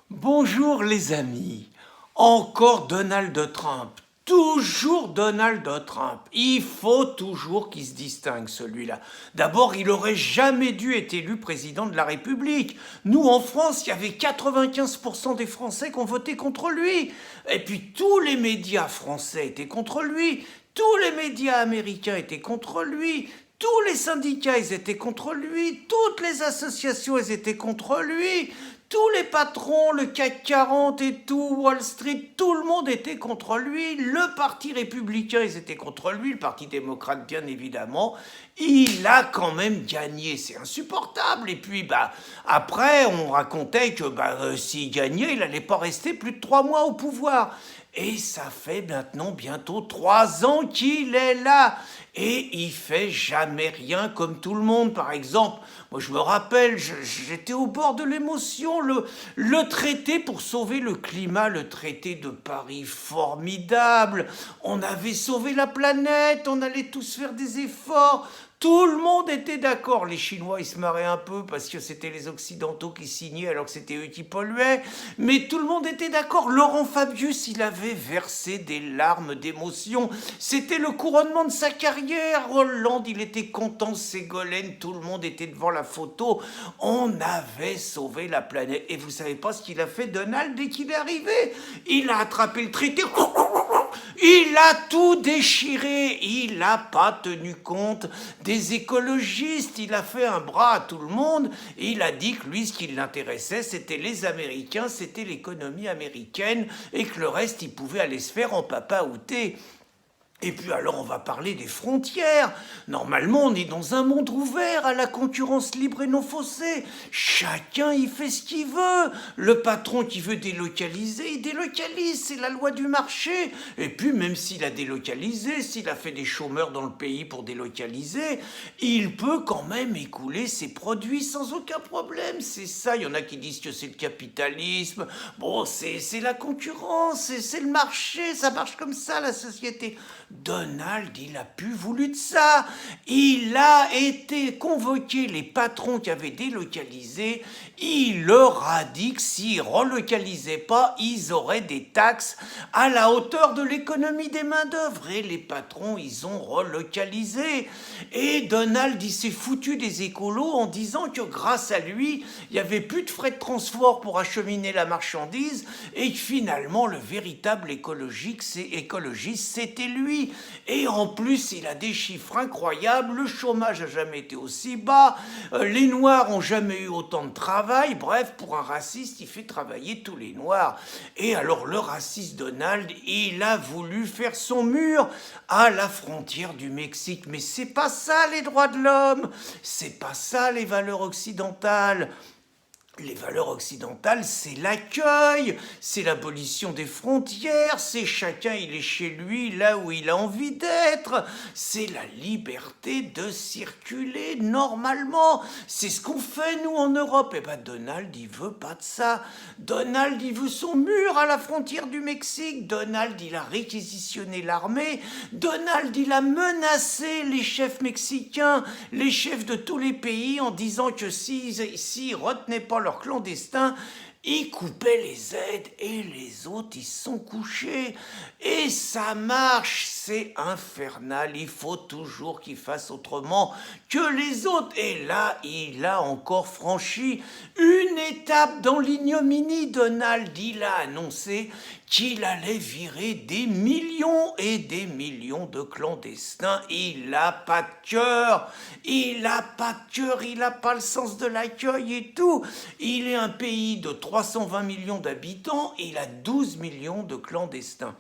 Bonjour les amis, encore Donald Trump, toujours Donald Trump, il faut toujours qu'il se distingue celui-là. D'abord, il aurait jamais dû être élu président de la République. Nous en France, il y avait 95% des Français qui ont voté contre lui. Et puis tous les médias français étaient contre lui, tous les médias américains étaient contre lui, tous les syndicats, ils étaient contre lui, toutes les associations, elles étaient contre lui. Tous les patrons, le CAC 40 et tout, Wall Street, tout le monde était contre lui. Le parti républicain, ils étaient contre lui. Le parti démocrate, bien évidemment. Il a quand même gagné. C'est insupportable. Et puis, après, on racontait que s'il gagnait, il n'allait pas rester plus de 3 mois au pouvoir. Et ça fait maintenant bientôt 3 ans qu'il est là. Et il fait jamais rien comme tout le monde. Par exemple, moi je me rappelle, j'étais au bord de l'émotion. Le traité pour sauver le climat, le traité de Paris, formidable. On avait sauvé la planète, on allait tous faire des efforts. Tout le monde était d'accord. Les Chinois, ils se marraient un peu parce que c'était les Occidentaux qui signaient alors que c'était eux qui polluaient. Mais tout le monde était d'accord. Laurent Fabius, il avait versé des larmes d'émotion. C'était le couronnement de sa carrière. Hollande, il était content. Ségolène, tout le monde était devant la photo. On avait sauvé la planète. Et vous savez pas ce qu'il a fait, Donald, dès qu'il est arrivé? Il a attrapé le traité. Il a tout déchiré, il n'a pas tenu compte des écologistes, il a fait un bras à tout le monde et il a dit que lui, ce qui l'intéressait, c'était les Américains, c'était l'économie américaine et que le reste, il pouvait aller se faire en papaouté. Et puis alors on va parler des frontières. Normalement on est dans un monde ouvert à la concurrence libre et non faussée. Chacun y fait ce qu'il veut. Le patron qui veut délocaliser, il délocalise, c'est la loi du marché. Et puis même s'il a délocalisé, s'il a fait des chômeurs dans le pays pour délocaliser, il peut quand même écouler ses produits sans aucun problème. C'est ça, il y en a qui disent que c'est le capitalisme. Bon, c'est la concurrence, c'est le marché, ça marche comme ça la société. Donald, il a plus voulu de ça. Il a été convoqué les patrons qui avaient délocalisé. Il leur a dit que s'ils relocalisaient pas, ils auraient des taxes à la hauteur de l'économie des main-d'œuvre. Et les patrons, ils ont relocalisé. Et Donald, il s'est foutu des écolos en disant que grâce à lui, il n'y avait plus de frais de transport pour acheminer la marchandise et que finalement, le véritable écologiste, c'était lui. Et en plus, il a des chiffres incroyables. Le chômage n'a jamais été aussi bas. Les Noirs n'ont jamais eu autant de travail. Bref, pour un raciste, il fait travailler tous les Noirs. Et alors, le raciste Donald, il a voulu faire son mur à la frontière du Mexique. Mais c'est pas ça, les droits de l'homme. C'est pas ça, les valeurs occidentales. Les valeurs occidentales, c'est l'accueil, c'est l'abolition des frontières, c'est chacun, il est chez lui, là où il a envie d'être, c'est la liberté de circuler normalement. C'est ce qu'on fait, nous, en Europe. Et Donald, il veut pas de ça. Donald, il veut son mur à la frontière du Mexique. Donald, il a réquisitionné l'armée. Donald, il a menacé les chefs mexicains, les chefs de tous les pays, en disant que s'ils retenaient pas leurs clandestins, ils coupaient les aides et les autres, ils se sont couchés. Et ça marche, c'est infernal. Il faut toujours qu'ils fassent autrement que les autres. Et là, il a encore franchi une étape dans l'ignominie. Donald, il a annoncé qu'il allait virer des millions et des millions de clandestins. Il n'a pas de cœur, il n'a pas de cœur, il n'a pas le sens de l'accueil et tout. Il est un pays de 320 millions d'habitants et il a 12 millions de clandestins.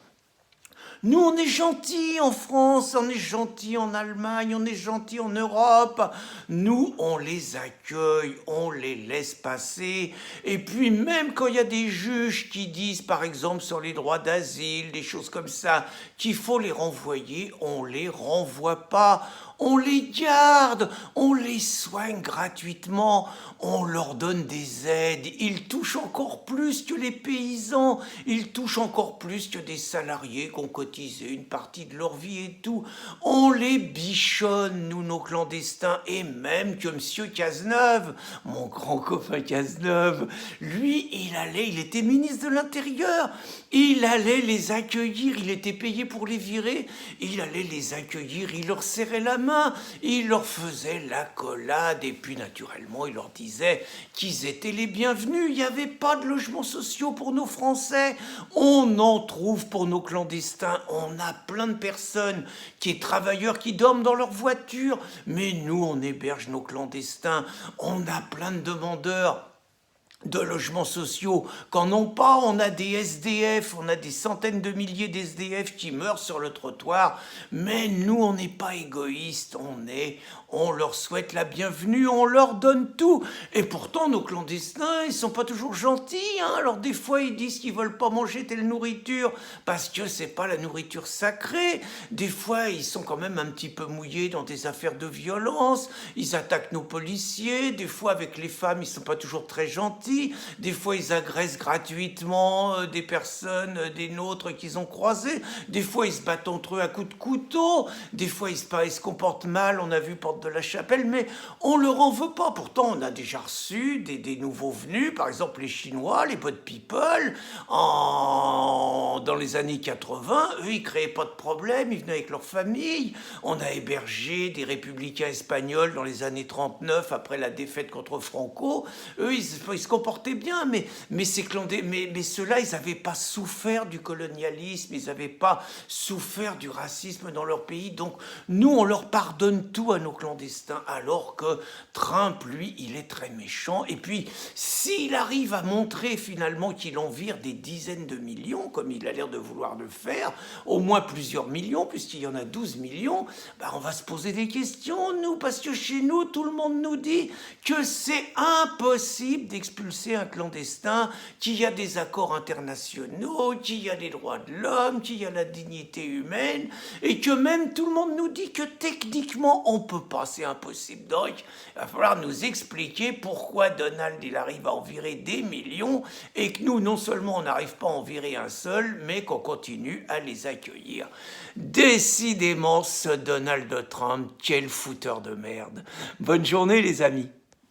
Nous, on est gentils en France, on est gentils en Allemagne, on est gentils en Europe. Nous, on les accueille, on les laisse passer. Et puis, même quand il y a des juges qui disent, par exemple, sur les droits d'asile, des choses comme ça, qu'il faut les renvoyer, on les renvoie pas. On les garde, on les soigne gratuitement, on leur donne des aides. Ils touchent encore plus que les paysans, ils touchent encore plus que des salariés qui ont cotisé une partie de leur vie et tout. On les bichonne, nous, nos clandestins, et même que M. Cazeneuve, mon grand copain Cazeneuve, lui, il il était ministre de l'Intérieur, il allait les accueillir, il était payé pour les virer, il allait les accueillir, il leur serrait la main, il leur faisait l'accolade, et puis naturellement il leur disait qu'ils étaient les bienvenus, il n'y avait pas de logements sociaux pour nos Français, on en trouve pour nos clandestins, on a plein de personnes, travailleurs qui dorment dans leur voiture, mais nous on héberge nos clandestins, on a plein de demandeurs de logements sociaux qu'en n'ont pas, on a des SDF, on a des centaines de milliers d'SDF qui meurent sur le trottoir, mais nous on n'est pas égoïstes, on leur souhaite la bienvenue, on leur donne tout, et pourtant nos clandestins ils sont pas toujours gentils, hein. Alors des fois ils disent qu'ils veulent pas manger telle nourriture parce que c'est pas la nourriture sacrée, des fois ils sont quand même un petit peu mouillés dans des affaires de violence, ils attaquent nos policiers, des fois avec les femmes ils sont pas toujours très gentils, des fois ils agressent gratuitement des personnes, des nôtres qu'ils ont croisées, des fois ils se battent entre eux à coups de couteau, des fois ils se comportent mal, on a vu Porte de la Chapelle, mais on leur en veut pas. Pourtant on a déjà reçu des nouveaux venus, par exemple les Chinois, les Boat People, dans les années 80, eux ils créaient pas de problème, ils venaient avec leur famille, on a hébergé des républicains espagnols dans les années 39 après la défaite contre Franco, eux ils se comportaient bien, mais ceux-là, ils n'avaient pas souffert du colonialisme, ils n'avaient pas souffert du racisme dans leur pays. Donc, nous, on leur pardonne tout à nos clandestins, alors que Trump, lui, il est très méchant. Et puis, s'il arrive à montrer finalement qu'il en vire des dizaines de millions, comme il a l'air de vouloir le faire, au moins plusieurs millions, puisqu'il y en a 12 millions, on va se poser des questions, nous, parce que chez nous, tout le monde nous dit que c'est impossible d'expulser un clandestin, qu'il y a des accords internationaux, qu'il y a les droits de l'homme, qu'il y a la dignité humaine, et que même tout le monde nous dit que techniquement on peut pas, c'est impossible. Donc il va falloir nous expliquer pourquoi Donald il arrive à en virer des millions et que nous non seulement on n'arrive pas à en virer un seul, mais qu'on continue à les accueillir. Décidément ce Donald Trump, quel fouteur de merde. Bonne journée les amis.